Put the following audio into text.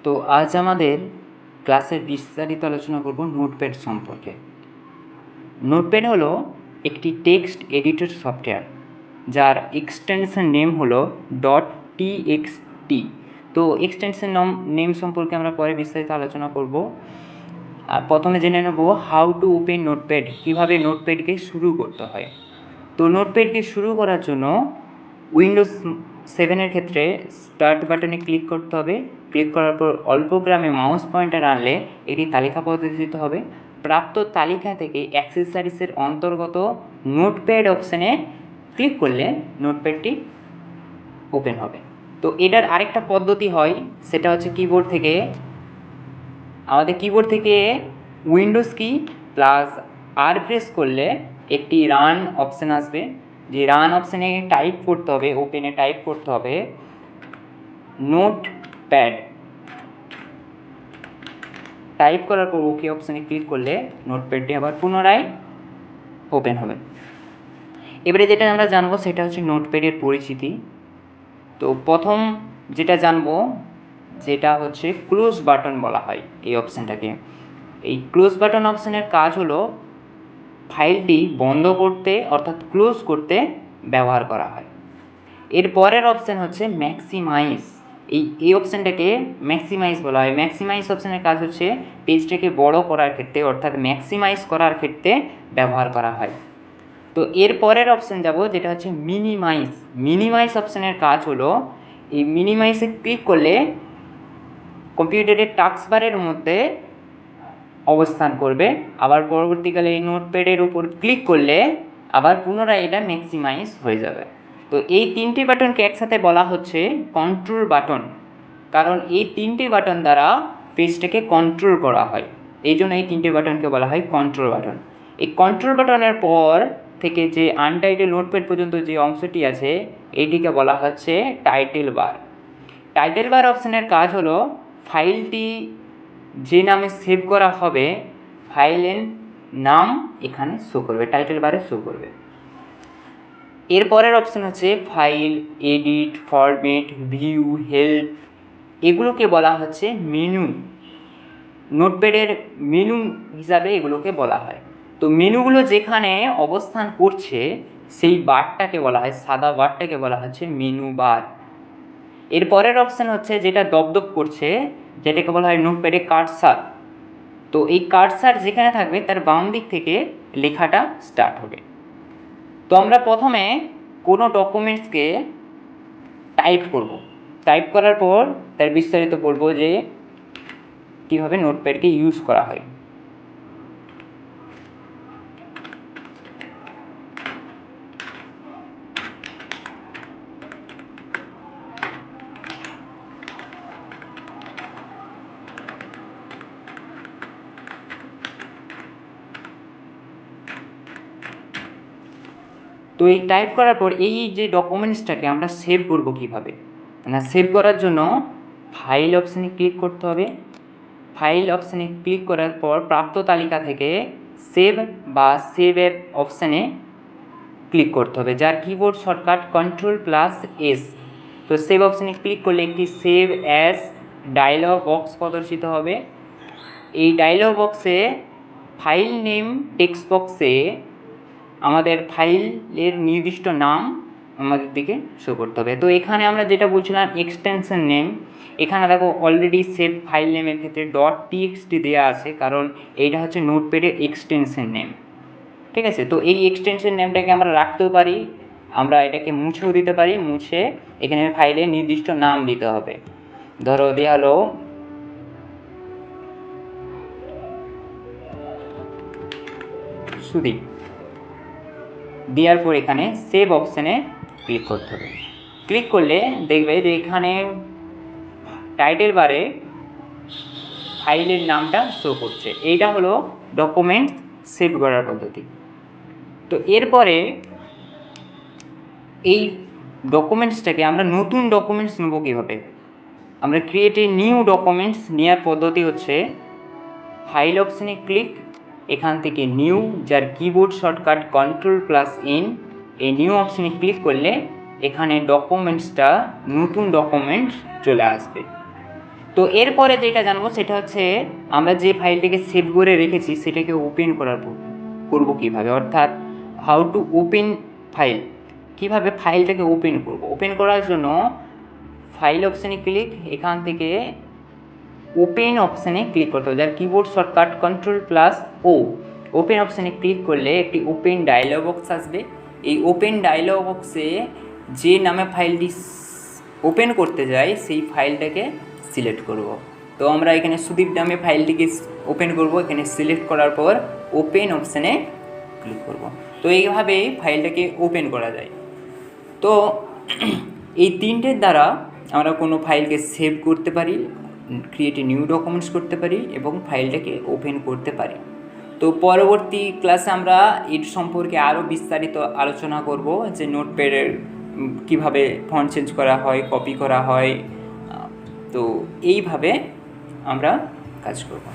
তো আজ আমাদের ক্লাসের বিস্তারিত আলোচনা করব নোটপ্যাড সম্পর্কে। নোটপ্যাড হলো একটি টেক্সট এডিটর সফটওয়্যার যার এক্সটেনশন নেম হলো .txt। তো এক্সটেনশন নেম সম্পর্কে আমরা পরে বিস্তারিত আলোচনা করব। আর প্রথমে জেনে নেব হাউ টু ওপেন নোটপ্যাড, কীভাবে নোটপ্যাডকে শুরু করতে হয়। তো নোটপ্যাডকে শুরু করার জন্য উইন্ডোজ 7-এর ক্ষেত্রে স্টার্ট বাটনে ক্লিক করতে হবে। ক্লিক করার পর অল্প গ্রামে মাউস পয়েন্টার আনলে এটি তালিকা প্রদর্শিত হবে। প্রাপ্ত তালিকা থেকে অ্যাক্সেসরিজের অন্তর্গত নোটপ্যাড অপশানে ক্লিক করলে নোটপ্যাডটি ওপেন হবে। তো এটার আরেকটা পদ্ধতি হয়, সেটা হচ্ছে কিবোর্ড থেকে উইন্ডোজ কি প্লাস আর প্রেস করলে একটি রান অপশান আসবে। যে রান অপশানে টাইপ করতে হবে, ওপেনে টাইপ করতে হবে নোটপ্যাড। টাইপ করার পর ওকে অপশানে ক্লিক করলে নোটপ্যাডটি আবার পুনরায় ওপেন হবে। এবারে যেটা আমরা জানবো সেটা হচ্ছে নোটপ্যাডের পরিচিতি। তো প্রথম যেটা জানবো যেটা হচ্ছে ক্লোজ বাটন বলা হয় এই অপশানটাকে। এই ক্লোজ বাটন অপশানের কাজ হলো ফাইলটি বন্ধ করতে অর্থাৎ ক্লোজ করতে ব্যবহার করা হয়। এর পরের অপশান হচ্ছে ম্যাক্সিমাইজ। এই অপশানটাকে ম্যাক্সিমাইজ বলা হয়। ম্যাক্সিমাইজ অপশানের কাজ হচ্ছে পেজটাকে বড় করার ক্ষেত্রে অর্থাৎ ম্যাক্সিমাইজ করার ক্ষেত্রে ব্যবহার করা হয়। তো এর পরের অপশান যাব যেটা হচ্ছে মিনিমাইজ। মিনিমাইজ অপশানের কাজ হলো এই মিনিমাইজে ক্লিক করলে কম্পিউটারের টাস্কবারের মধ্যে অবস্থান করবে। আবার পরবর্তীকালে এই নোটপ্যাডের উপর ক্লিক করলে আবার পুনরায় এটা ম্যাক্সিমাইজ হয়ে যাবে। তো এই তিনটি বাটনকে একসাথে বলা হচ্ছে কন্ট্রোল বাটন, কারণ এই তিনটি বাটন দ্বারা পেজটাকে কন্ট্রোল করা হয়। এই জন্য এই তিনটি বাটনকে বলা হয় কন্ট্রোল বাটন। এই কন্ট্রোল বাটনের পর থেকে যে আনটাইটেল নোটপ্যাড পর্যন্ত যে অংশটি আছে এইটিকে বলা হচ্ছে টাইটেল বার। টাইটেল বার অপশানের কাজ হলো ফাইলটি যে নামে সেভ করা হবে ফাইলের নাম এখানে শো করবে, টাইটেল বারে শো করবে। এরপরের অপশান হচ্ছে file, edit, format, view, help, এগুলোকে বলা হচ্ছে মেনু। নোটপ্যাডের মেনু হিসাবে এগুলোকে বলা হয়। তো মেনুগুলো যেখানে অবস্থান করছে সেই বারটাকে বলা হয়, সাদা বারটাকে বলা হচ্ছে মেনু বার। এর পরের অপশান হচ্ছে যেটা দপদপ করছে, যেটাকে বলা হয় নোটপ্যাডে কার্সার। তো এই কার্সার যেখানে থাকবে তার বাম দিক থেকে লেখাটা স্টার্ট হবে। তো আমরা প্রথমে কোনো ডকুমেন্টসকে টাইপ করব। টাইপ করার পর তার বিস্তারিত বলবো যে কীভাবে নোটপ্যাডকে ইউজ করা হয়। তো এই টাইপ করার পর এই যে ডকুমেন্টসটাকে আমরা সেভ করব কীভাবে, না সেভ করার জন্য ফাইল অপশানে ক্লিক করতে হবে। ফাইল অপশানে ক্লিক করার পর প্রাপ্ত তালিকা থেকে সেভ বা সেভের অপশানে ক্লিক করতে হবে, যার কিবোর্ড শর্টকাট Ctrl+S। তো সেভ অপশানে ক্লিক করলে একটি সেভ অ্যাজ ডায়লগ বক্স প্রদর্শিত হবে। এই ডায়লগ বক্সে ফাইল নেম টেক্সট বক্সে আমাদের ফাইলের নির্দিষ্ট নাম আমাদের দিকে শো করতে হবে। তো এখানে আমরা যেটা বলছিলাম এক্সটেনশন নেম, এখানে দেখো অলরেডি সেভ ফাইল নেমের ক্ষেত্রে .txt দেওয়া আছে, কারণ এইটা হচ্ছে নোটপ্যাডের এক্সটেনশন নেম। ঠিক আছে, তো এই এক্সটেনশন নেমটাকে আমরা রাখতেও পারি, আমরা এটাকে মুছেও দিতে পারি। মুছে এখানে ফাইলের নির্দিষ্ট নাম দিতে হবে। ধরো দেওয়া হলো সুদীপ, দেওয়ার পর এখানে সেভ অপশানে ক্লিক করতে হবে। ক্লিক করলে দেখবে যে এখানে টাইটেল বারে ফাইলের নামটা শো করছে। এইটা হলো ডকুমেন্ট সেভ করার পদ্ধতি। তো এরপরে এই ডকুমেন্টসটাকে আমরা নতুন ডকুমেন্টস নেবো কীভাবে, আমরা ক্রিয়েট এ নিউ ডকুমেন্টস নেওয়ার পদ্ধতি হচ্ছে ফাইল অপশানে ক্লিক, এখান থেকে নিউ, যার কিবোর্ড শর্টকাট Ctrl+N। এই নিউ অপশানে ক্লিক করলে এখানে ডকুমেন্টসটা নতুন ডকুমেন্টস চলে আসবে। তো এরপরে যেটা জানবো সেটা হচ্ছে আমরা যে ফাইলটিকে সেভ করে রেখেছি সেটাকে ওপেন করবো কীভাবে, অর্থাৎ হাউ টু ওপেন ফাইল, কীভাবে ফাইলটাকে ওপেন করব। ওপেন করার জন্য ফাইল অপশানে ক্লিক, এখান থেকে ওপেন অপশানে ক্লিক করতে হবে, যার কিবোর্ড শর্টকাট Ctrl+O। ওপেন অপশানে ক্লিক করলে একটি ওপেন ডায়লগ বক্স আসবে। এই ওপেন ডায়লগ বক্সে যে নামে ফাইলটি ওপেন করতে যাই সেই ফাইলটাকে সিলেক্ট করব। তো আমরা এখানে সুদীপ নামে ফাইলটিকে ওপেন করব, এখানে সিলেক্ট করার পর ওপেন অপশানে ক্লিক করব। তো এইভাবেই ফাইলটাকে ওপেন করা যায়। তো এই তিনটের দ্বারা আমরা কোনো ফাইলকে সেভ করতে পারি, ক্রিয়েট এ নিউ ডকুমেন্টস করতে পারি এবং ফাইলটাকে ওপেন করতে পারি। তো পরবর্তী ক্লাসে আমরা এর সম্পর্কে আরও বিস্তারিত আলোচনা করব, যে নোটপ্যাডের কীভাবে ফন্ট চেঞ্জ করা হয়, কপি করা হয়। তো এইভাবে আমরা কাজ করব।